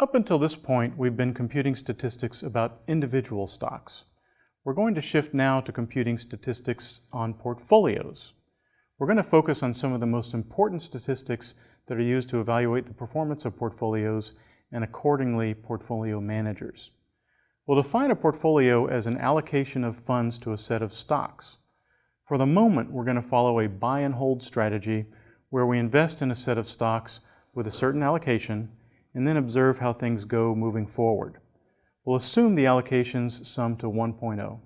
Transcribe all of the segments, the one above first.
Up until this point, we've been computing statistics about individual stocks. We're going to shift now to computing statistics on portfolios. We're going to focus on some of the most important statistics that are used to evaluate the performance of portfolios and accordingly portfolio managers. We'll define a portfolio as an allocation of funds to a set of stocks. For the moment, we're going to follow a buy and hold strategy where we invest in a set of stocks with a certain allocation and then observe how things go moving forward. We'll assume the allocations sum to 1.0.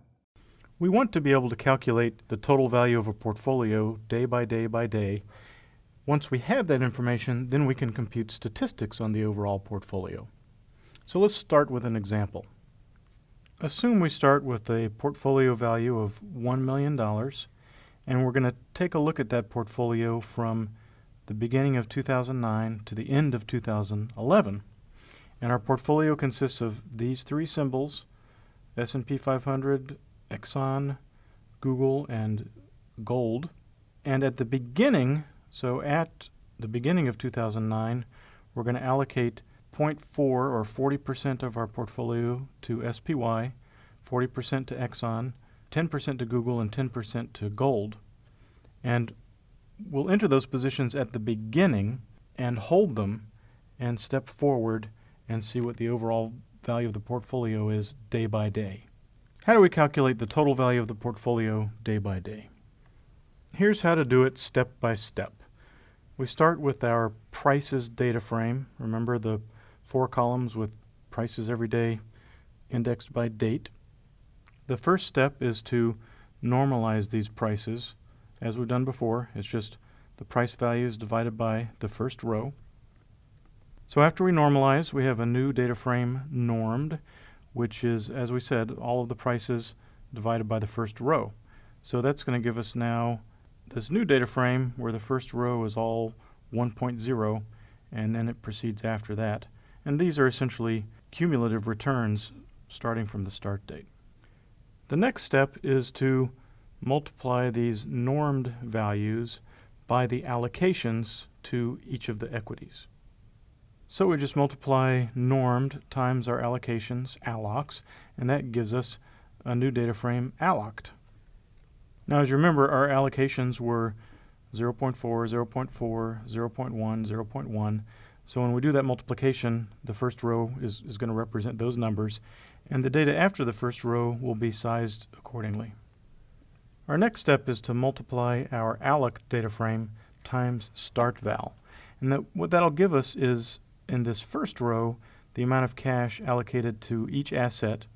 We want to be able to calculate the total value of a portfolio day by day by day. Once we have that information, then we can compute statistics on the overall portfolio. So let's start with an example. Assume we start with a portfolio value of $1 million, and we're going to take a look at that portfolio from the beginning of 2009 to the end of 2011. And our portfolio consists of these three symbols: S&P 500, Exxon, Google, and gold. And at the beginning, so at the beginning of 2009, we're going to allocate 0.4 or 40% of our portfolio to SPY, 40% to Exxon, 10% to Google, and 10% to gold. And we'll enter those positions at the beginning and hold them and step forward and see what the overall value of the portfolio is day by day. How do we calculate the total value of the portfolio day by day? Here's how to do it step by step. We start with our prices data frame. Remember the 4 columns with prices every day indexed by date. The first step is to normalize these prices. As we've done before, it's just the price values divided by the first row. So after we normalize, we have a new data frame normed, which is, as we said, all of the prices divided by the first row. So that's going to give us now this new data frame where the first row is all 1.0, and then it proceeds after that. And these are essentially cumulative returns starting from the start date. The next step is to multiply these normed values by the allocations to each of the equities. So we just multiply normed times our allocations, allocs, and that gives us a new data frame, alloct. Now, as you remember, our allocations were 0.4, 0.4, 0.1, 0.1. So when we do that multiplication, the first row is going to represent those numbers, and the data after the first row will be sized accordingly. Our next step is to multiply our alloc data frame times start val. And what that'll give us is, in this first row, the amount of cash allocated to each asset,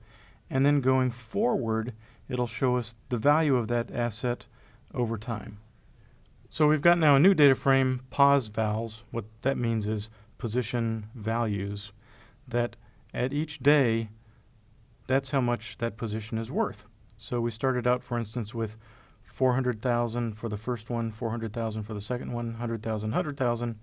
and then going forward, it'll show us the value of that asset over time. So we've got now a new data frame, pos vals. What that means is position values, that at each day, that's how much that position is worth. So we started out, for instance, with 400,000 for the first one, 400,000 for the second one, 100,000, 100,000.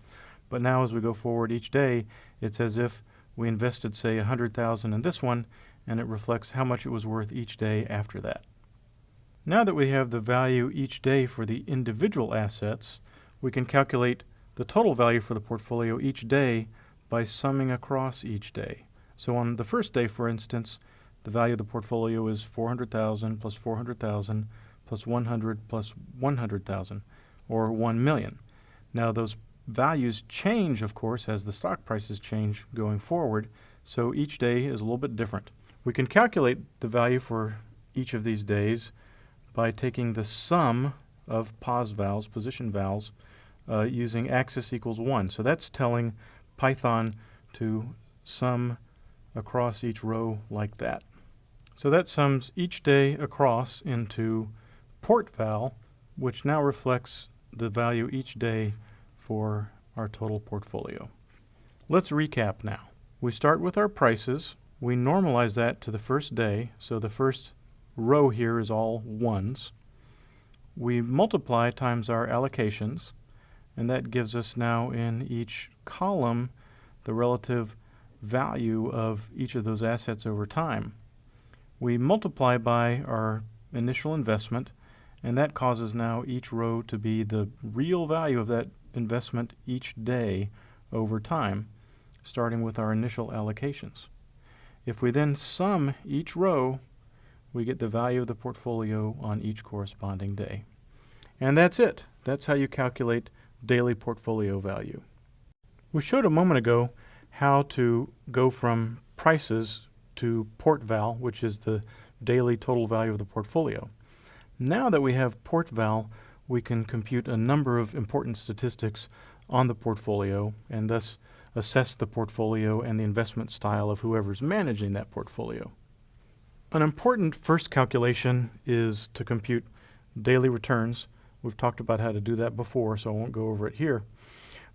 But now as we go forward each day, it's as if we invested, say, 100,000 in this one, and it reflects how much it was worth each day after that. Now that we have the value each day for the individual assets, we can calculate the total value for the portfolio each day by summing across each day. So on the first day, for instance, the value of the portfolio is 400,000 plus 400,000 plus 100 plus 100,000, or 1 million. Now those values change, of course, as the stock prices change going forward, so each day is a little bit different. We can calculate the value for each of these days by taking the sum of pos vals, position vals, using axis equals 1. So that's telling Python to sum across each row like that. So that sums each day across into port val, which now reflects the value each day for our total portfolio. Let's recap now. We start with our prices. We normalize that to the first day, so the first row here is all ones. We multiply times our allocations, and that gives us now in each column the relative value of each of those assets over time. We multiply by our initial investment, and that causes now each row to be the real value of that investment each day over time. starting with our initial allocations. If we then sum each row, we get the value of the portfolio on each corresponding day. And that's it. That's how you calculate daily portfolio value. We showed a moment ago how to go from prices to port val, which is the daily total value of the portfolio. Now that we have port val, we can compute a number of important statistics on the portfolio and thus assess the portfolio and the investment style of whoever's managing that portfolio. An important first calculation is to compute daily returns. We've talked about how to do that before, so I won't go over it here.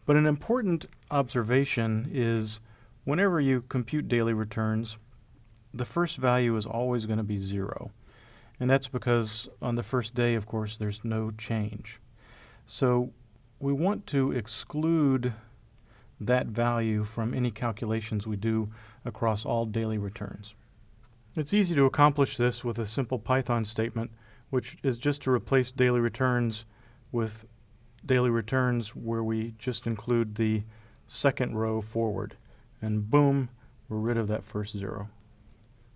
But an important observation is whenever you compute daily returns, the first value is always going to be 0. And that's because on the first day, of course, there's no change. So we want to exclude that value from any calculations we do across all daily returns. It's easy to accomplish this with a simple Python statement, which is just to replace daily returns with daily returns where we just include the second row forward. And boom, we're rid of that first 0.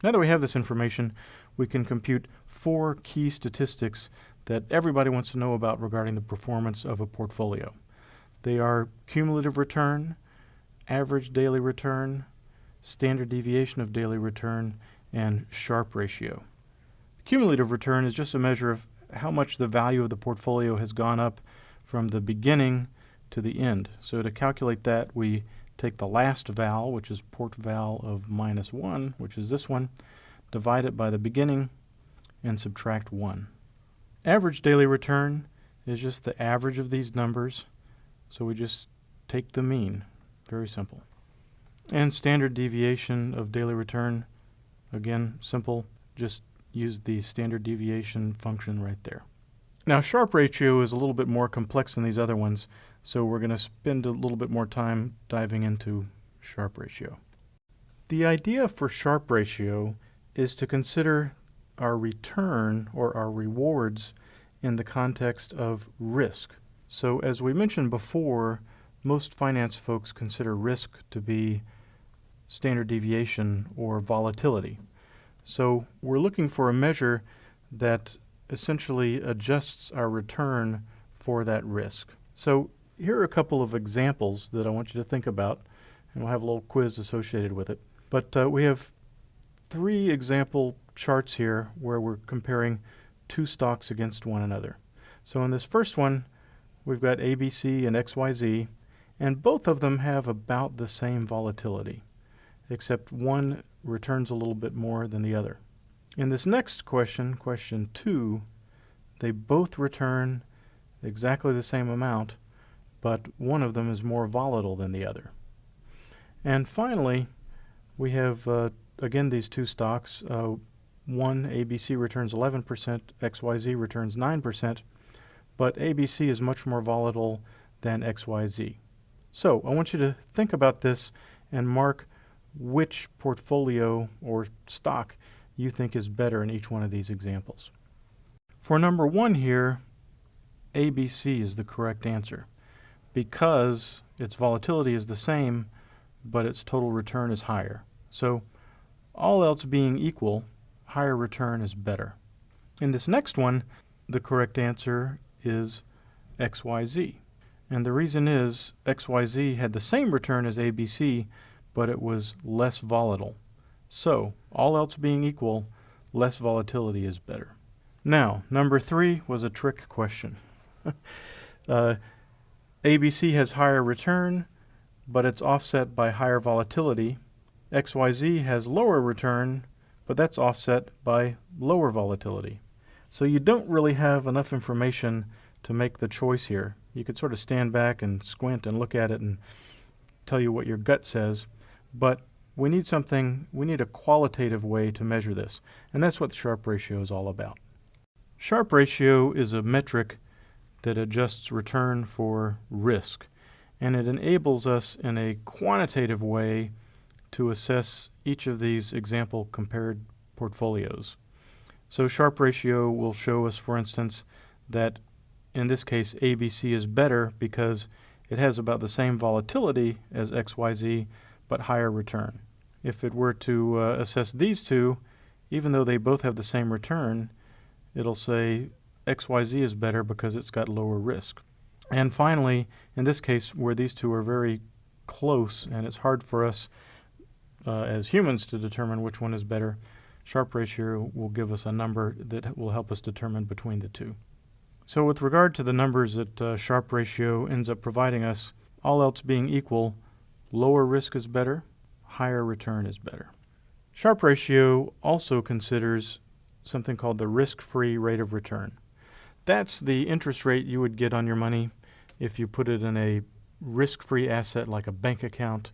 Now that we have this information, we can compute 4 key statistics that everybody wants to know about regarding the performance of a portfolio. They are cumulative return, average daily return, standard deviation of daily return, and Sharpe ratio. Cumulative return is just a measure of how much the value of the portfolio has gone up from the beginning to the end. So to calculate that, we take the last val, which is port val of -1, which is this one, divide it by the beginning, and subtract 1. Average daily return is just the average of these numbers, so we just take the mean. Very simple. And standard deviation of daily return, again, simple, just use the standard deviation function right there. Now, Sharpe ratio is a little bit more complex than these other ones, so we're going to spend a little bit more time diving into Sharpe ratio. The idea for Sharpe ratio is to consider our return or our rewards in the context of risk. So as we mentioned before, most finance folks consider risk to be standard deviation or volatility. So we're looking for a measure that essentially adjusts our return for that risk. So here are a couple of examples that I want you to think about, and we'll have a little quiz associated with it. But we have 3 example charts here where we're comparing 2 stocks against one another. So in this first one, we've got ABC and XYZ, and both of them have about the same volatility, except one returns a little bit more than the other. In this next question, question 2, they both return exactly the same amount, but one of them is more volatile than the other. And finally, we have, again, these 2 stocks. One, ABC, returns 11%, XYZ returns 9%, but ABC is much more volatile than XYZ. So I want you to think about this and mark which portfolio or stock you think is better in each one of these examples. For number 1 here, ABC is the correct answer because its volatility is the same, but its total return is higher. So all else being equal, higher return is better. In this next one, the correct answer is XYZ. And the reason is XYZ had the same return as ABC, but it was less volatile. So, all else being equal, less volatility is better. Now, number 3 was a trick question. ABC has higher return, but it's offset by higher volatility. XYZ has lower return, but that's offset by lower volatility. So you don't really have enough information to make the choice here. You could sort of stand back and squint and look at it and tell you what your gut says, but we need a qualitative way to measure this, and that's what the Sharpe ratio is all about. Sharpe ratio is a metric that adjusts return for risk, and it enables us in a quantitative way to assess each of these example compared portfolios. So Sharpe ratio will show us, for instance, that in this case ABC is better because it has about the same volatility as XYZ, but higher return. If it were to assess these two, even though they both have the same return, it'll say XYZ is better because it's got lower risk. And finally, in this case, where these two are very close and it's hard for us as humans to determine which one is better, Sharpe ratio will give us a number that will help us determine between the two. So with regard to the numbers that Sharpe ratio ends up providing us, all else being equal, lower risk is better, higher return is better. Sharpe ratio also considers something called the risk-free rate of return. That's the interest rate you would get on your money if you put it in a risk-free asset like a bank account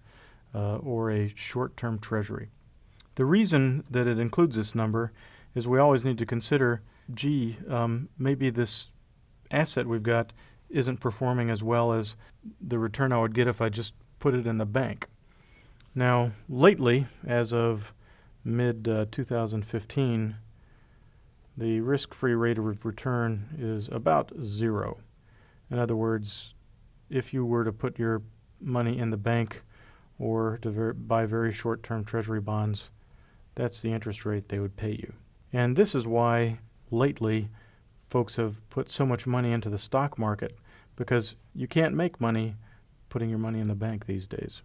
or a short-term treasury. The reason that it includes this number is we always need to consider, maybe this asset we've got isn't performing as well as the return I would get if I just put it in the bank. Now, lately, as of mid-2015, the risk-free rate of return is about 0. In other words, if you were to put your money in the bank or to buy very short-term treasury bonds, that's the interest rate they would pay you. And this is why lately folks have put so much money into the stock market, because you can't make money putting your money in the bank these days.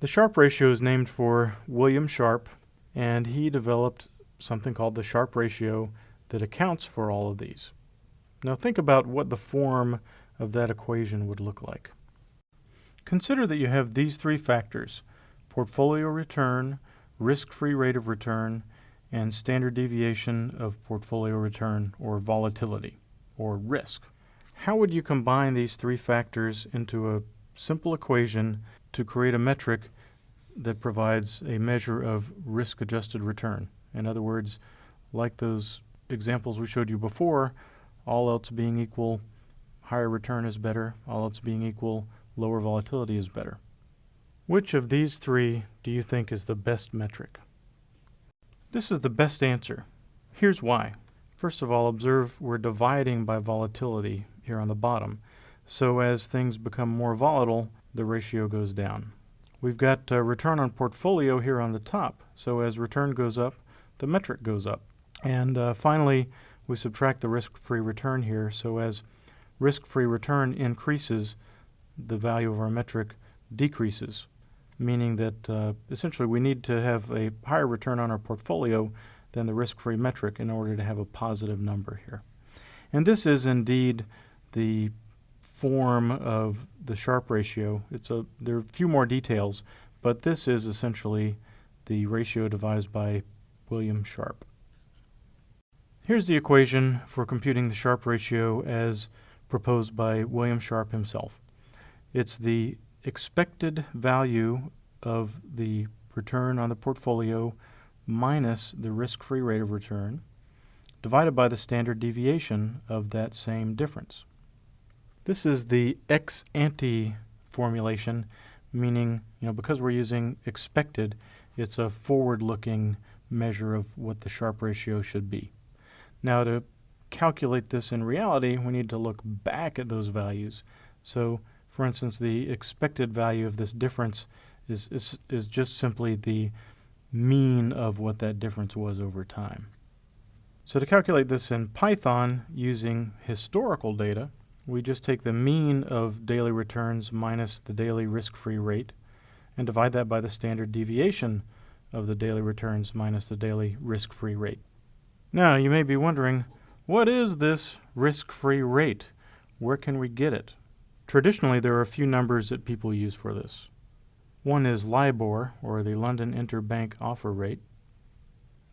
The Sharpe ratio is named for William Sharpe, and he developed something called the Sharpe ratio that accounts for all of these. Now think about what the form of that equation would look like. Consider that you have these three factors: portfolio return, risk-free rate of return, and standard deviation of portfolio return, or volatility, or risk. How would you combine these three factors into a simple equation to create a metric that provides a measure of risk-adjusted return? In other words, like those examples we showed you before, all else being equal, higher return is better. All else being equal, lower volatility is better. Which of these three do you think is the best metric? This is the best answer. Here's why. First of all, observe we're dividing by volatility here on the bottom. So as things become more volatile, the ratio goes down. We've got return on portfolio here on the top. So as return goes up, the metric goes up. And finally, we subtract the risk-free return here. So as risk-free return increases, the value of our metric decreases, meaning that essentially we need to have a higher return on our portfolio than the risk-free metric in order to have a positive number here. And this is indeed the form of the Sharpe ratio. There are a few more details, but this is essentially the ratio devised by William Sharpe. Here's the equation for computing the Sharpe ratio as proposed by William Sharpe himself. It's the expected value of the return on the portfolio minus the risk-free rate of return divided by the standard deviation of that same difference. This is the ex-ante formulation, meaning, because we're using expected, it's a forward-looking measure of what the Sharpe ratio should be. Now, to calculate this in reality, we need to look back at those values. So, for instance, the expected value of this difference is just simply the mean of what that difference was over time. So to calculate this in Python using historical data, we just take the mean of daily returns minus the daily risk-free rate and divide that by the standard deviation of the daily returns minus the daily risk-free rate. Now, you may be wondering, what is this risk-free rate? Where can we get it? Traditionally, there are a few numbers that people use for this. One is LIBOR, or the London Interbank Offer Rate.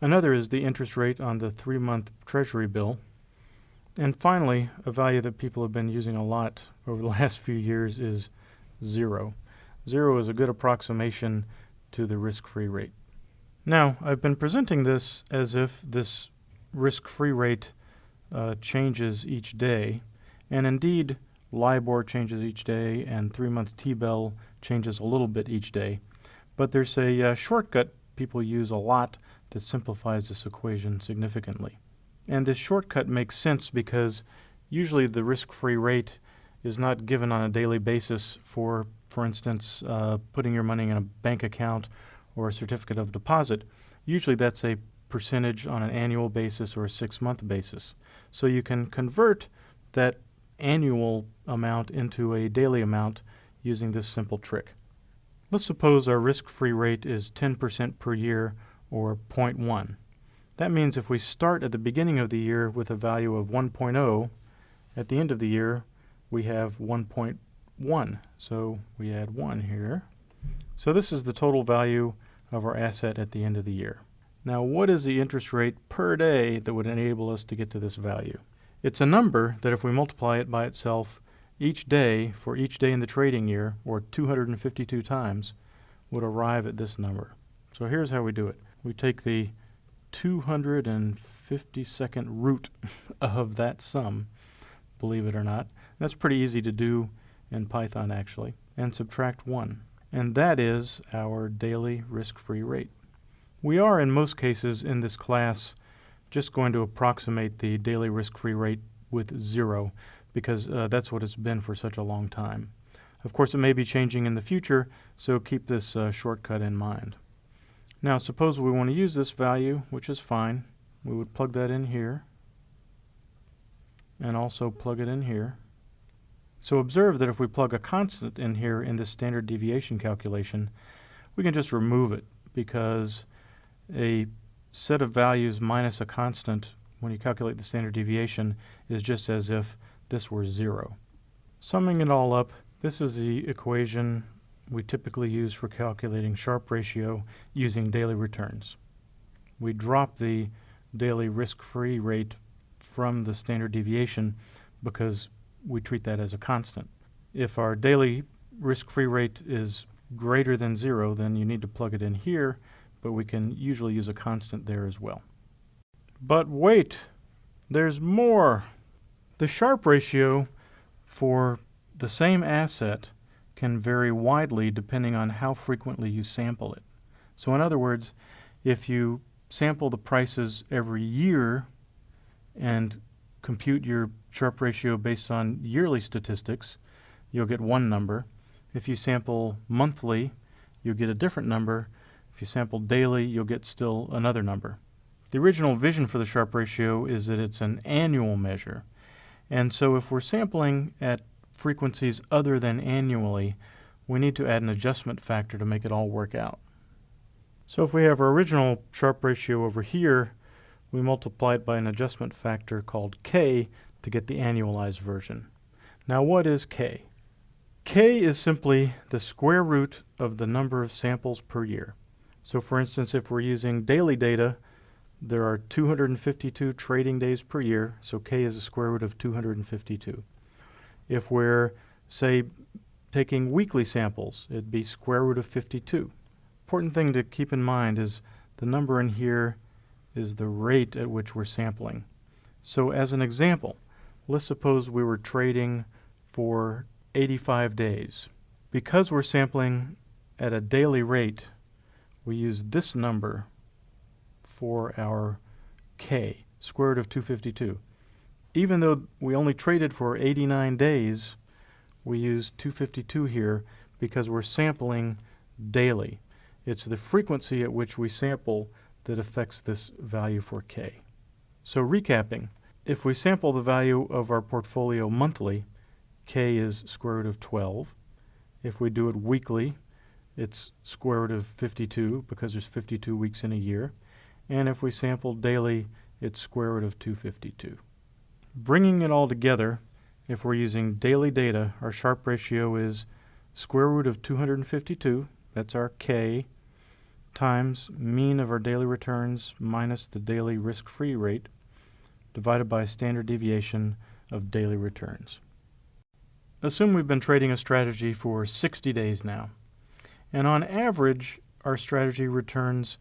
Another is the interest rate on the 3-month Treasury bill. And finally, a value that people have been using a lot over the last few years is 0. 0 is a good approximation to the risk-free rate. Now, I've been presenting this as if this risk-free rate changes each day, and indeed, LIBOR changes each day, and 3-month T-bill changes a little bit each day. But there's a shortcut people use a lot that simplifies this equation significantly. And this shortcut makes sense because usually the risk-free rate is not given on a daily basis for instance, putting your money in a bank account or a certificate of deposit. Usually that's a percentage on an annual basis or a 6-month basis. So you can convert that annual amount into a daily amount using this simple trick. Let's suppose our risk-free rate is 10% per year, or 0.1. That means if we start at the beginning of the year with a value of 1.0, at the end of the year we have 1.1. So we add 1 here. So this is the total value of our asset at the end of the year. Now, what is the interest rate per day that would enable us to get to this value? It's a number that if we multiply it by itself each day for each day in the trading year, or 252 times, would arrive at this number. So here's how we do it. We take the 252nd root of that sum, believe it or not. That's pretty easy to do in Python actually, and subtract 1. And that is our daily risk-free rate. We are, in most cases in this class, just going to approximate the daily risk-free rate with 0, because that's what it's been for such a long time. Of course, it may be changing in the future, so keep this shortcut in mind. Now, suppose we want to use this value, which is fine. We would plug that in here, and also plug it in here. So observe that if we plug a constant in here in this standard deviation calculation, we can just remove it, because a set of values minus a constant when you calculate the standard deviation is just as if this were 0. Summing it all up, this is the equation we typically use for calculating Sharpe ratio using daily returns. We drop the daily risk-free rate from the standard deviation because we treat that as a constant. If our daily risk-free rate is greater than 0, then you need to plug it in here, but we can usually use a constant there as well. But wait, there's more. The Sharpe ratio for the same asset can vary widely depending on how frequently you sample it. So in other words, if you sample the prices every year and compute your Sharpe ratio based on yearly statistics, you'll get one number. If you sample monthly, you'll get a different number. If you sample daily, you'll get still another number. The original vision for the Sharpe ratio is that it's an annual measure. And so if we're sampling at frequencies other than annually, we need to add an adjustment factor to make it all work out. So if we have our original Sharpe ratio over here, we multiply it by an adjustment factor called K to get the annualized version. Now what is K? K is simply the square root of the number of samples per year. So for instance, if we're using daily data, there are 252 trading days per year, so K is the square root of 252. If we're, say, taking weekly samples, it'd be square root of 52. Important thing to keep in mind is the number in here is the rate at which we're sampling. So as an example, let's suppose we were trading for 85 days. Because we're sampling at a daily rate, we use this number for our K, square root of 252. Even though we only traded for 89 days, we use 252 here because we're sampling daily. It's the frequency at which we sample that affects this value for K. So recapping, if we sample the value of our portfolio monthly, K is square root of 12. If we do it weekly, it's square root of 52 because there's 52 weeks in a year. And if we sample daily, it's square root of 252. Bringing it all together, if we're using daily data, our Sharpe ratio is square root of 252, that's our K, times mean of our daily returns minus the daily risk-free rate, divided by standard deviation of daily returns. Assume we've been trading a strategy for 60 days now, and on average, our strategy returns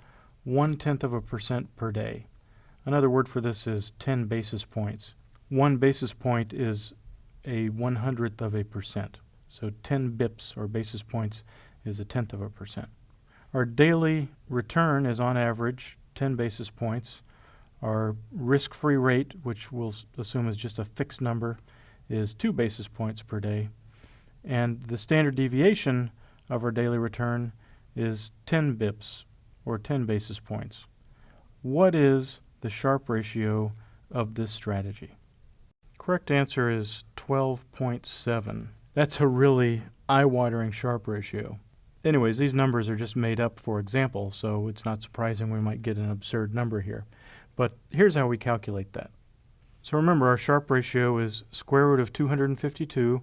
0.1% per day. Another word for this is 10 basis points. 1 basis point is a 100th of a percent. So 10 bips or basis points is 1/10 of a percent. Our daily return is on average 10 basis points. Our risk-free rate, which we'll assume is just a fixed number, is 2 basis points per day, and the standard deviation of our daily return is 10 bips, or 10 basis points. What is the Sharpe ratio of this strategy? Correct answer is 12.7. That's a really eye-watering Sharpe ratio. Anyways, these numbers are just made up for example, so it's not surprising we might get an absurd number here. But here's how we calculate that. So remember, our Sharpe ratio is square root of 252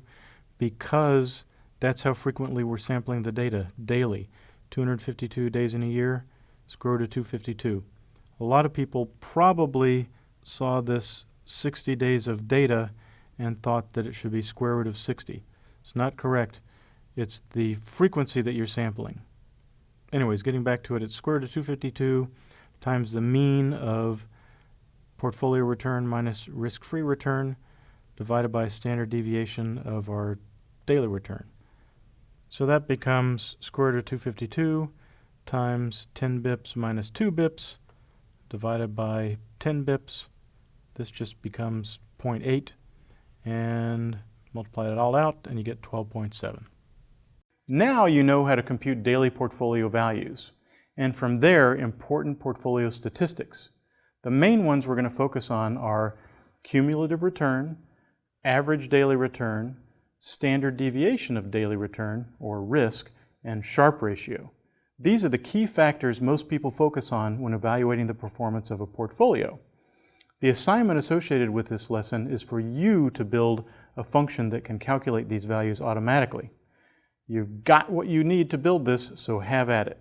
because that's how frequently we're sampling the data daily. 252 days in a year, square root of 252. A lot of people probably saw this 60 days of data and thought that it should be square root of 60. It's not correct. It's the frequency that you're sampling. Anyways, getting back to it, it's square root of 252 times the mean of portfolio return minus risk-free return divided by standard deviation of our daily return. So that becomes square root of 252 times 10 bips minus 2 bips divided by 10 bips. This just becomes 0.8, and multiply it all out and you get 12.7. Now you know how to compute daily portfolio values, and from there important portfolio statistics. The main ones we're going to focus on are cumulative return, average daily return, standard deviation of daily return, or risk, and Sharpe ratio. These are the key factors most people focus on when evaluating the performance of a portfolio. The assignment associated with this lesson is for you to build a function that can calculate these values automatically. You've got what you need to build this, so have at it.